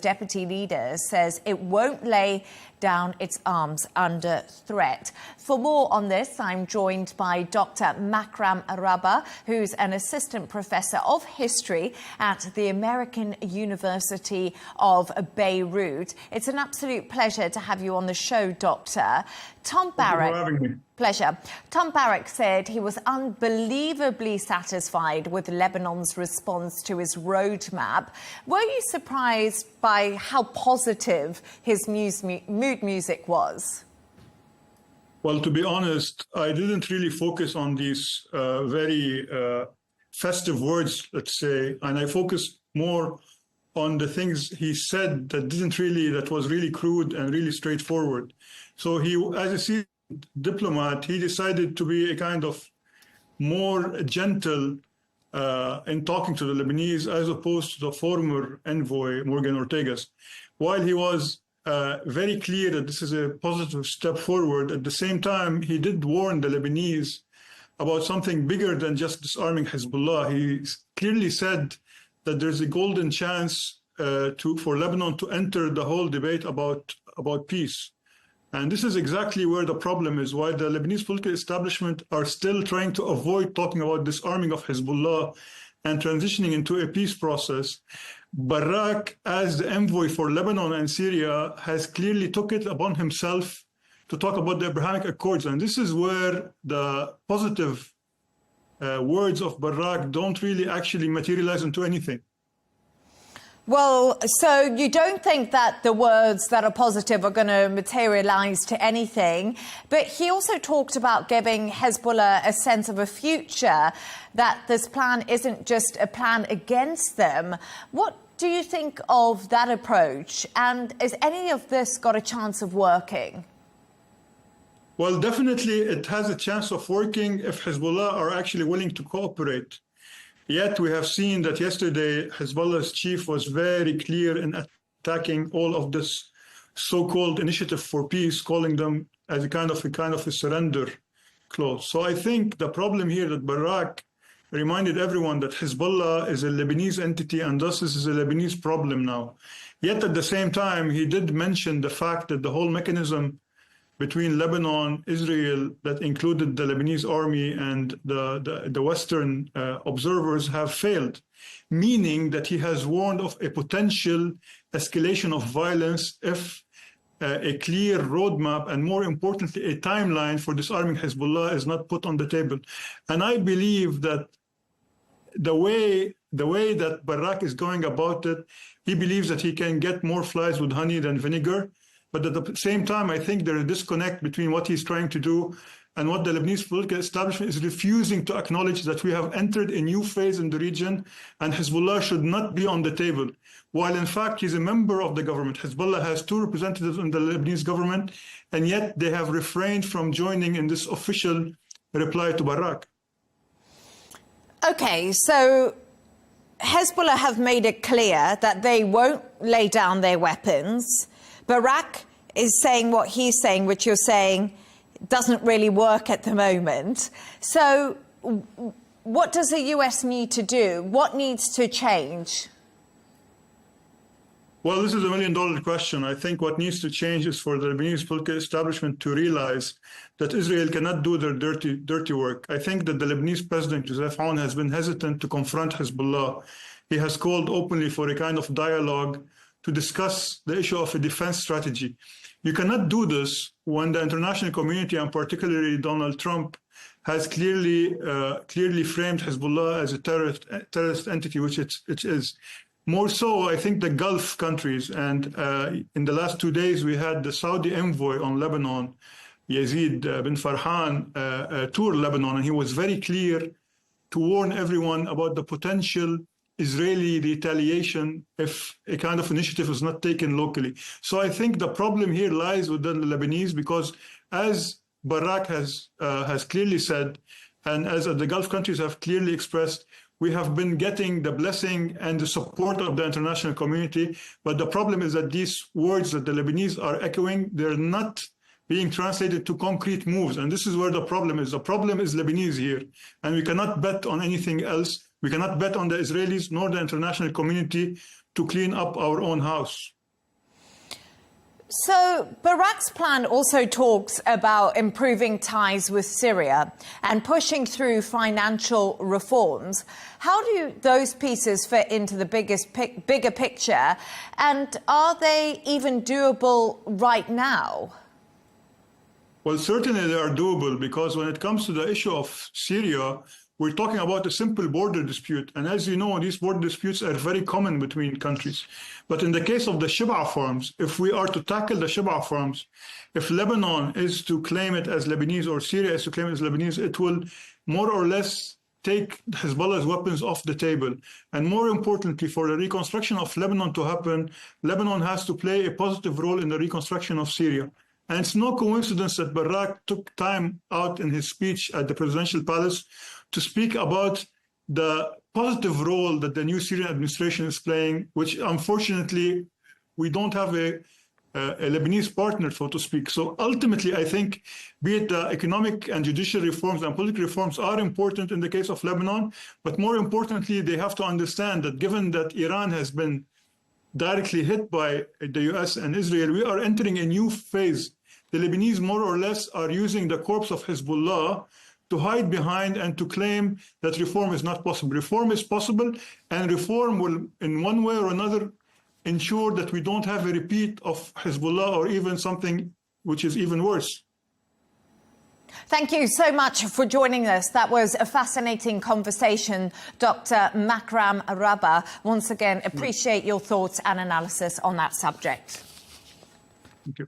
deputy leader says it won't lay down its arms under threat. For more on this, I'm joined by Dr. Makram Araba, who's an assistant professor of history at the American University of Beirut. It's an absolute pleasure to have you on the show, Doctor. Tom Barrack. Thank you for having me. Pleasure. Tom Barrack said he was unbelievably satisfied with Lebanon's response to his roadmap. Were you surprised by how positive his mood music was? Well, to be honest, I didn't really focus on these very festive words, let's say, and I focused more on the things he said that was really crude and really straightforward. So he, as a seasoned diplomat, he decided to be a kind of more gentle in talking to the Lebanese as opposed to the former envoy, Morgan Ortegas. While he was very clear that this is a positive step forward, at the same time, he did warn the Lebanese about something bigger than just disarming Hezbollah. He clearly said that there's a golden chance for Lebanon to enter the whole debate about peace. And this is exactly where the problem is, why the Lebanese political establishment are still trying to avoid talking about disarming of Hezbollah and transitioning into a peace process. Barrack, as the envoy for Lebanon and Syria, has clearly took it upon himself to talk about the Abrahamic Accords. And this is where the positive words of Barrack don't really actually materialize into anything. Well, so you don't think that the words that are positive are going to materialize to anything, but he also talked about giving Hezbollah a sense of a future, that this plan isn't just a plan against them. What do you think of that approach? And has any of this got a chance of working? Well, definitely it has a chance of working if Hezbollah are actually willing to cooperate. Yet we have seen that yesterday Hezbollah's chief was very clear in attacking all of this so-called initiative for peace, calling them as a kind of a surrender clause. So I think the problem here that Barrack reminded everyone that Hezbollah is a Lebanese entity and thus this is a Lebanese problem now. Yet at the same time, he did mention the fact that the whole mechanism between Lebanon, Israel, that included the Lebanese army and the Western observers have failed, meaning that he has warned of a potential escalation of violence if a clear roadmap and, more importantly, a timeline for disarming Hezbollah is not put on the table. And I believe that the way that Barrack is going about it, he believes that he can get more flies with honey than vinegar. But at the same time, I think there is a disconnect between what he's trying to do and what the Lebanese political establishment is refusing to acknowledge, that we have entered a new phase in the region and Hezbollah should not be on the table. While in fact, he's a member of the government. Hezbollah has 2 representatives in the Lebanese government, and yet they have refrained from joining in this official reply to Barrack. Okay, so Hezbollah have made it clear that they won't lay down their weapons. Barrack is saying what he's saying, which you're saying doesn't really work at the moment. So what does the US need to do? What needs to change? Well, this is $1 million question. I think what needs to change is for the Lebanese political establishment to realize that Israel cannot do their dirty work. I think that the Lebanese president, Joseph Aoun, has been hesitant to confront Hezbollah. He has called openly for a kind of dialogue to discuss the issue of a defense strategy. You cannot do this when the international community, and particularly Donald Trump, has clearly framed Hezbollah as a terrorist entity, which it is. More so, I think the Gulf countries, and in the last 2 days, we had the Saudi envoy on Lebanon, Yazid bin Farhan, tour Lebanon, and he was very clear to warn everyone about the potential Israeli retaliation if a kind of initiative is not taken locally. So I think the problem here lies with the Lebanese, because as Barrack has clearly said, and as the Gulf countries have clearly expressed, we have been getting the blessing and the support of the international community. But the problem is that these words that the Lebanese are echoing, they're not being translated to concrete moves. And this is where the problem is. The problem is Lebanese here. And we cannot bet on anything else. We cannot bet on the Israelis nor the international community to clean up our own house. So Barrack's plan also talks about improving ties with Syria and pushing through financial reforms. How do those pieces fit into the bigger picture? And are they even doable right now? Well, certainly they are doable, because when it comes to the issue of Syria, we're talking about a simple border dispute. And as you know, these border disputes are very common between countries. But in the case of the Shib'a farms, if we are to tackle the Shib'a farms, if Lebanon is to claim it as Lebanese or Syria is to claim it as Lebanese, it will more or less take Hezbollah's weapons off the table. And more importantly, for the reconstruction of Lebanon to happen, Lebanon has to play a positive role in the reconstruction of Syria. And it's no coincidence that Barrack took time out in his speech at the presidential palace to speak about the positive role that the new Syrian administration is playing, which unfortunately we don't have a Lebanese partner, so to speak. So ultimately, I think, be it the economic and judicial reforms and political reforms are important in the case of Lebanon, but more importantly, they have to understand that given that Iran has been directly hit by the US and Israel, we are entering a new phase. The Lebanese more or less are using the corpse of Hezbollah to hide behind and to claim that reform is not possible. Reform is possible, and reform will, in one way or another, ensure that we don't have a repeat of Hezbollah or even something which is even worse. Thank you so much for joining us. That was a fascinating conversation, Dr. Makram Rabah. Once again, appreciate your thoughts and analysis on that subject. Thank you.